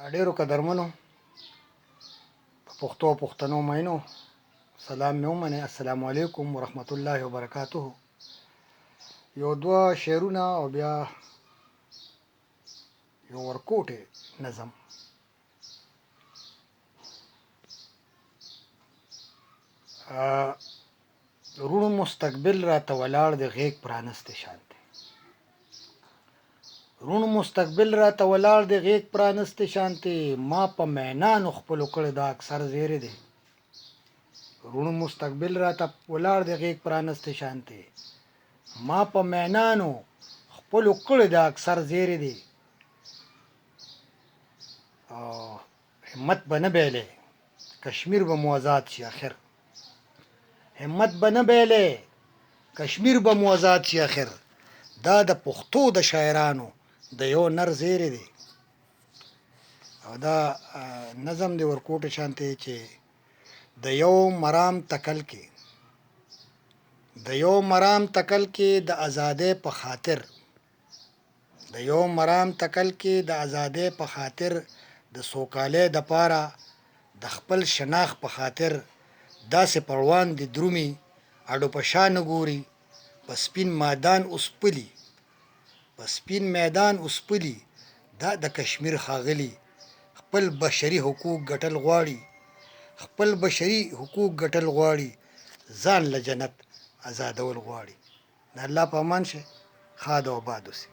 ډیرو قدرمنو په پښتو او پښتنو مینو سلام مې ومنئ. السلام علیکم ورحمت الله وبرکاته. یو دوه شعرونه او بیا یو ورکوټې نظم. روڼ مستقبل راته ولاړ د غیږ پرانستې شانتې، روڼ مستقبل راته ولاړ د غیږ پرانستې شانتې، ما په مینانو خپلو کړی دا اکثر زیری دی. روڼ مستقبل راته ولاړ د غیږ پرانستې شانتې، ما په مینانو خپلو کړی دا اکثر زیری دی. همت به نه بیلی کشمیر به مو آزاد شي اخر، همت به نه بیلی کشمیر به مو آزاد شي اخر، دا د پښتو د شاعرانو د یو نر زیری دی. او دا نظم دی ورکوټ شانتی چې د یو مرام تکل کې، د یو مرام تکل کې د ازادۍ په خاطر، د یو مرام تکل کې د ازادۍ په خاطر، د سوکالۍ د پاره د خپل شناخت په خاطر، داسې پړوان دي درومي اډو په شا نه ګوري، په سپین میدان اوس پلي، په سپین میدان اوس پلي، دا د کشمیر ښاغلي خپل بشري حقوق ګټل غواړي، خپل بشري حقوق ګټل غواړي، ځان له جنت آزادول غواړي. د الله په امان شه، ښاد او آباد اوسئ.